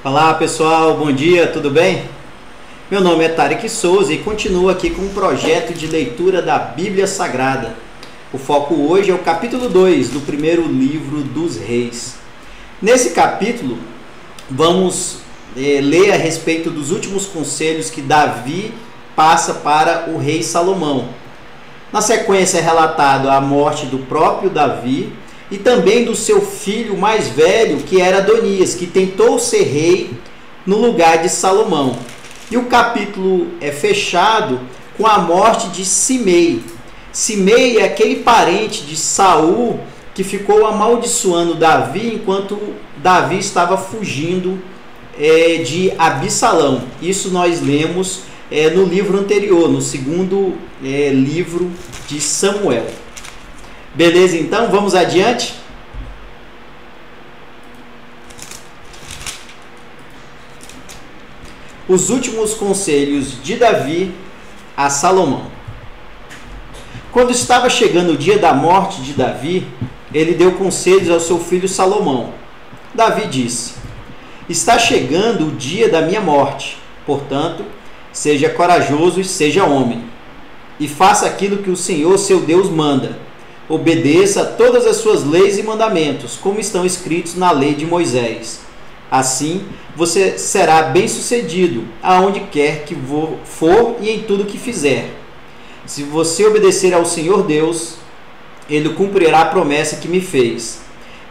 Olá pessoal, bom dia, tudo bem? Meu nome é Tarek Souza e continuo aqui com um projeto de leitura da Bíblia Sagrada. O foco hoje é o capítulo 2 do primeiro livro dos Reis. Nesse capítulo, vamos ler a respeito dos últimos conselhos que Davi passa para o rei Salomão. Na sequência é relatado a morte do próprio Davi e também do seu filho mais velho, que era Adonias, que tentou ser rei no lugar de Salomão. E o capítulo é fechado com a morte de Simei. Simei é aquele parente de Saul que ficou amaldiçoando Davi enquanto Davi estava fugindo de Absalão. Isso nós lemos no livro anterior, no segundo livro de Samuel. Beleza, então vamos adiante? Os últimos conselhos de Davi a Salomão. Quando estava chegando o dia da morte de Davi, ele deu conselhos ao seu filho Salomão. Davi disse: está chegando o dia da minha morte, portanto, seja corajoso e seja homem, e faça aquilo que o Senhor seu Deus manda. Obedeça a todas as suas leis e mandamentos, como estão escritos na lei de Moisés. Assim, você será bem-sucedido aonde quer que for e em tudo que fizer. Se você obedecer ao Senhor Deus, Ele cumprirá a promessa que me fez.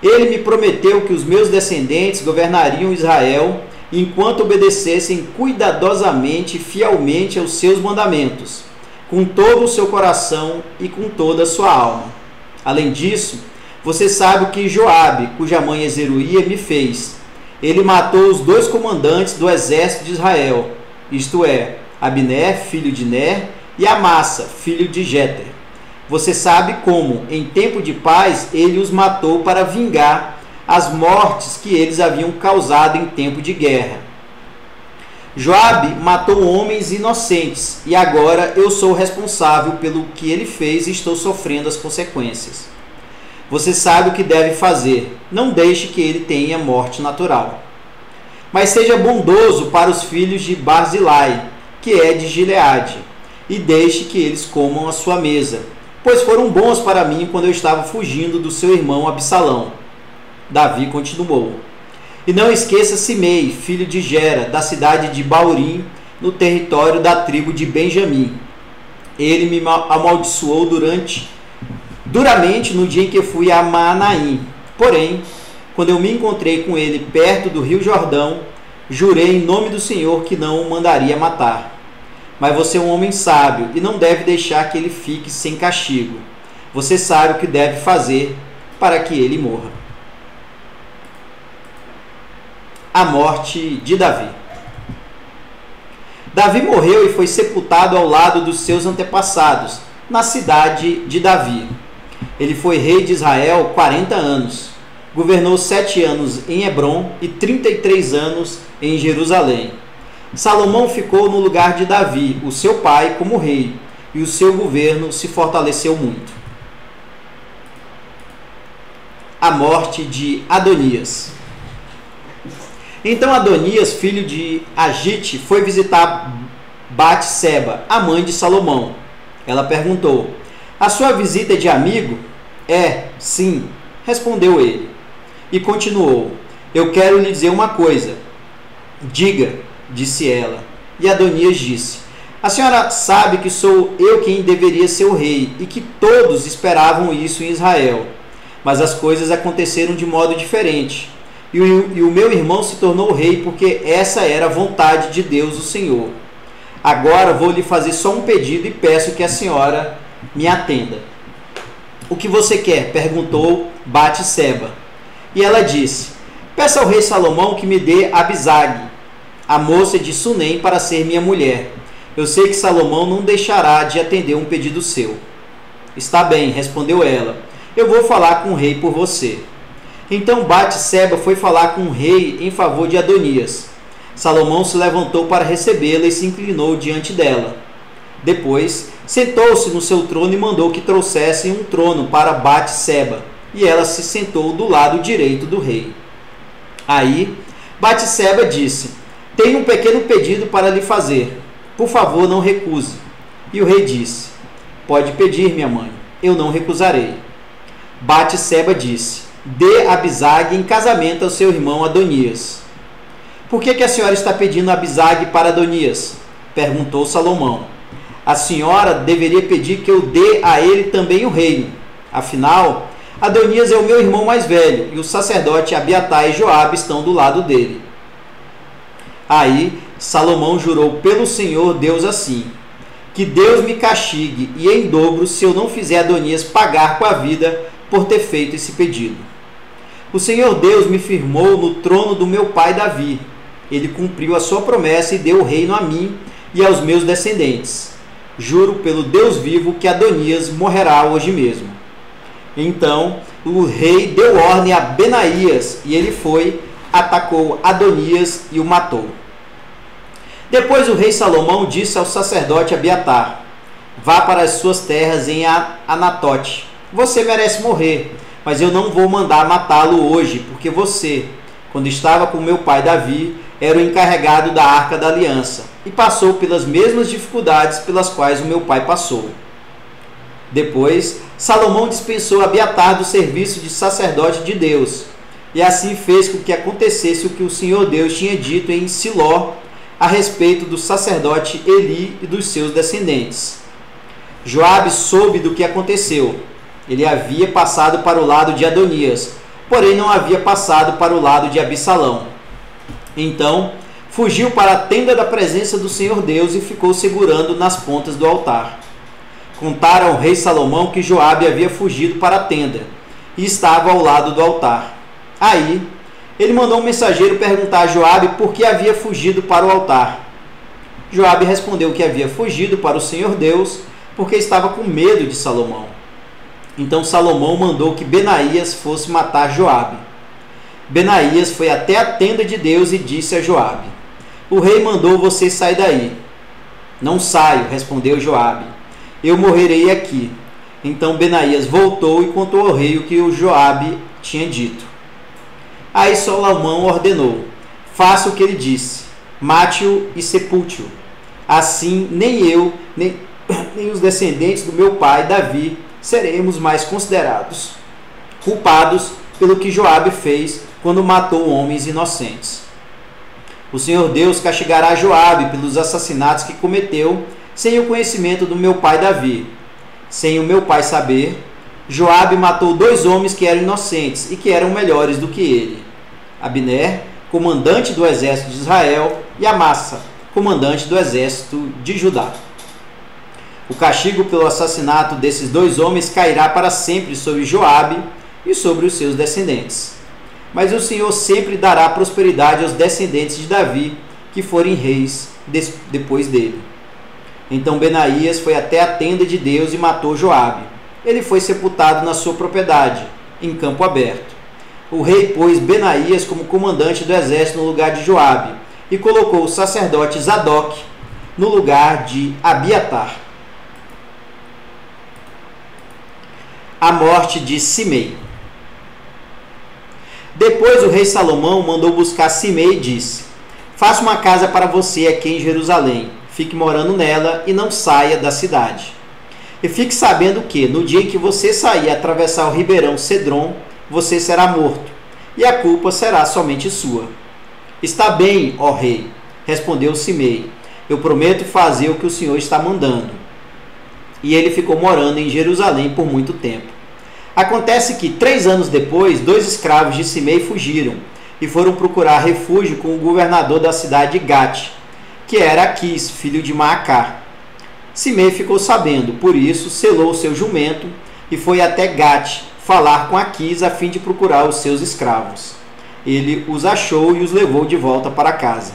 Ele me prometeu que os meus descendentes governariam Israel enquanto obedecessem cuidadosamente e fielmente aos seus mandamentos, com todo o seu coração e com toda a sua alma. Além disso, você sabe o que Joabe, cuja mãe é Zeruia, me fez. Ele matou os 2 comandantes do exército de Israel, isto é, Abner, filho de Ner, e Amassa, filho de Jeter. Você sabe como, em tempo de paz, ele os matou para vingar as mortes que eles haviam causado em tempo de guerra. Joabe matou homens inocentes, e agora eu sou responsável pelo que ele fez e estou sofrendo as consequências. Você sabe o que deve fazer. Não deixe que ele tenha morte natural. Mas seja bondoso para os filhos de Barzilai, que é de Gileade, e deixe que eles comam a sua mesa, pois foram bons para mim quando eu estava fugindo do seu irmão Absalão. Davi continuou: e não esqueça Simei, filho de Gera, da cidade de Baurim, no território da tribo de Benjamim. Ele me amaldiçoou duramente no dia em que fui a Maanaim. Porém, quando eu me encontrei com ele perto do rio Jordão, jurei em nome do Senhor que não o mandaria matar. Mas você é um homem sábio e não deve deixar que ele fique sem castigo. Você sabe o que deve fazer para que ele morra. A morte de Davi. Davi morreu e foi sepultado ao lado dos seus antepassados, na cidade de Davi. Ele foi rei de Israel 40 anos. Governou 7 anos em Hebrom e 33 anos em Jerusalém. Salomão ficou no lugar de Davi, o seu pai, como rei, e o seu governo se fortaleceu muito. A morte de Adonias. Então Adonias, filho de Agite, foi visitar Batseba, a mãe de Salomão. Ela perguntou: a sua visita é de amigo? Sim, respondeu ele. E continuou: eu quero lhe dizer uma coisa. Diga, disse ela. E Adonias disse: a senhora sabe que sou eu quem deveria ser o rei e que todos esperavam isso em Israel. Mas as coisas aconteceram de modo diferente. E o meu irmão se tornou rei porque essa era a vontade de Deus, o Senhor. Agora vou lhe fazer só um pedido e peço que a senhora me atenda. O que você quer? Perguntou Batseba. E ela disse: peça ao rei Salomão que me dê Abisag, a moça de Sunem, para ser minha mulher. Eu sei que Salomão não deixará de atender um pedido seu. Está bem, respondeu ela. Eu vou falar com o rei por você. Então Batseba foi falar com o rei em favor de Adonias. Salomão se levantou para recebê-la e se inclinou diante dela. Depois, sentou-se no seu trono e mandou que trouxessem um trono para Batseba, e ela se sentou do lado direito do rei. Aí, Batseba disse: tenho um pequeno pedido para lhe fazer. Por favor, não recuse. E o rei disse: pode pedir, minha mãe, eu não recusarei. Batseba disse: dê Abisag em casamento ao seu irmão Adonias. Por que a senhora está pedindo Abisag para Adonias? Perguntou Salomão. A senhora deveria pedir que eu dê a ele também o reino. Afinal, Adonias é o meu irmão mais velho, e o sacerdote Abiatar e Joabe estão do lado dele. Aí Salomão jurou pelo Senhor Deus assim: que Deus me castigue e em dobro se eu não fizer Adonias pagar com a vida por ter feito esse pedido. O Senhor Deus me firmou no trono do meu pai Davi. Ele cumpriu a sua promessa e deu o reino a mim e aos meus descendentes. Juro pelo Deus vivo que Adonias morrerá hoje mesmo. Então o rei deu ordem a Benaías e ele foi, atacou Adonias e o matou. Depois o rei Salomão disse ao sacerdote Abiatar: vá para as suas terras em Anatote. Você merece morrer, mas eu não vou mandar matá-lo hoje, porque você, quando estava com meu pai Davi, era o encarregado da Arca da Aliança e passou pelas mesmas dificuldades pelas quais o meu pai passou. Depois, Salomão dispensou Abiatar do serviço de sacerdote de Deus, e assim fez com que acontecesse o que o Senhor Deus tinha dito em Siló a respeito do sacerdote Eli e dos seus descendentes. Joabe soube do que aconteceu. Ele havia passado para o lado de Adonias, porém não havia passado para o lado de Absalão. Então, fugiu para a tenda da presença do Senhor Deus e ficou segurando nas pontas do altar. Contaram ao rei Salomão que Joabe havia fugido para a tenda e estava ao lado do altar. Aí, ele mandou um mensageiro perguntar a Joabe por que havia fugido para o altar. Joabe respondeu que havia fugido para o Senhor Deus porque estava com medo de Salomão. Então Salomão mandou que Benaías fosse matar Joabe. Benaías foi até a tenda de Deus e disse a Joabe: o rei mandou você sair daí. Não saio, respondeu Joabe. Eu morrerei aqui. Então Benaías voltou e contou ao rei o que o Joabe tinha dito. Aí Salomão ordenou: faça o que ele disse, mate-o e sepulte-o. Assim nem eu, nem os descendentes do meu pai Davi seremos mais considerados culpados pelo que Joabe fez quando matou homens inocentes. O Senhor Deus castigará Joabe pelos assassinatos que cometeu sem o conhecimento do meu pai Davi. Sem o meu pai saber, Joabe matou 2 homens que eram inocentes e que eram melhores do que ele: Abner, comandante do exército de Israel, e Amassa, comandante do exército de Judá. O castigo pelo assassinato desses 2 homens cairá para sempre sobre Joabe e sobre os seus descendentes. Mas o Senhor sempre dará prosperidade aos descendentes de Davi, que forem reis depois dele. Então Benaías foi até a tenda de Deus e matou Joabe. Ele foi sepultado na sua propriedade, em campo aberto. O rei pôs Benaías como comandante do exército no lugar de Joabe e colocou o sacerdote Zadok no lugar de Abiatar. A morte de Simei. Depois o rei Salomão mandou buscar Simei e disse: faça uma casa para você aqui em Jerusalém, fique morando nela e não saia da cidade. E fique sabendo que, no dia em que você sair e atravessar o ribeirão Cedron, você será morto, e a culpa será somente sua. Está bem, ó rei, respondeu Simei, eu prometo fazer o que o Senhor está mandando. E ele ficou morando em Jerusalém por muito tempo. Acontece que, 3 anos depois, 2 escravos de Simei fugiram e foram procurar refúgio com o governador da cidade de Gate, que era Aquis, filho de Maacá. Simei ficou sabendo, por isso selou seu jumento e foi até Gate falar com Aquis a fim de procurar os seus escravos. Ele os achou e os levou de volta para casa.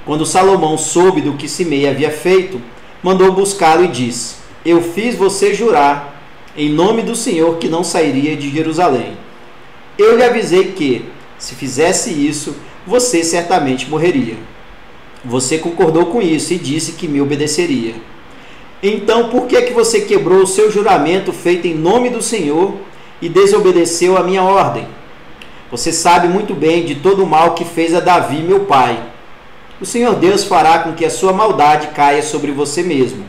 Quando Salomão soube do que Simei havia feito, mandou buscá-lo e disse: eu fiz você jurar em nome do Senhor que não sairia de Jerusalém. Eu lhe avisei que, se fizesse isso, você certamente morreria. Você concordou com isso e disse que me obedeceria. Então, por que você quebrou o seu juramento feito em nome do Senhor e desobedeceu a minha ordem? Você sabe muito bem de todo o mal que fez a Davi, meu pai. O Senhor Deus fará com que a sua maldade caia sobre você mesmo.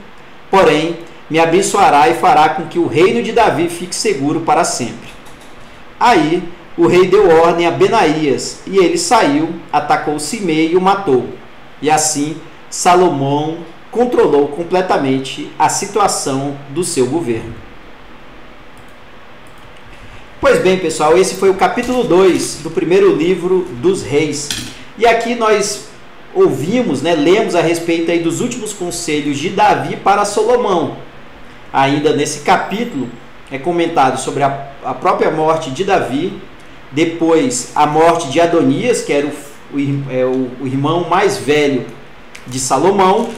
Porém, me abençoará e fará com que o reino de Davi fique seguro para sempre. Aí, o rei deu ordem a Benaías, e ele saiu, atacou Simei e o matou. E assim, Salomão controlou completamente a situação do seu governo. Pois bem, pessoal, esse foi o capítulo 2 do primeiro livro dos reis. E aqui nós ouvimos, lemos a respeito aí dos últimos conselhos de Davi para Salomão. Ainda nesse capítulo é comentado sobre a própria morte de Davi, depois a morte de Adonias, que era o irmão mais velho de Salomão,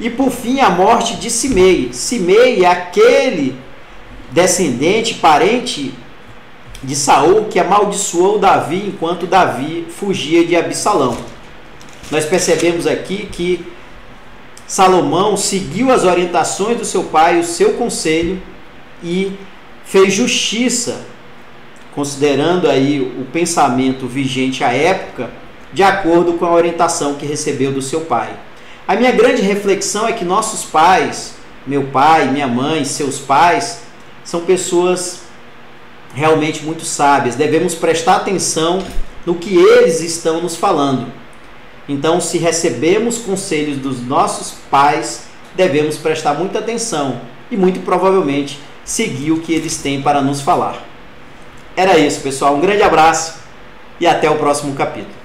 e por fim a morte de Simei. Simei é aquele descendente, parente de Saul, que amaldiçoou Davi enquanto Davi fugia de Absalão. Nós percebemos aqui que Salomão seguiu as orientações do seu pai, o seu conselho, e fez justiça, considerando aí o pensamento vigente à época, de acordo com a orientação que recebeu do seu pai. A minha grande reflexão é que nossos pais, meu pai, minha mãe, seus pais, são pessoas realmente muito sábias. Devemos prestar atenção no que eles estão nos falando. Então, se recebemos conselhos dos nossos pais, devemos prestar muita atenção e muito provavelmente seguir o que eles têm para nos falar. Era isso, pessoal. Um grande abraço e até o próximo capítulo.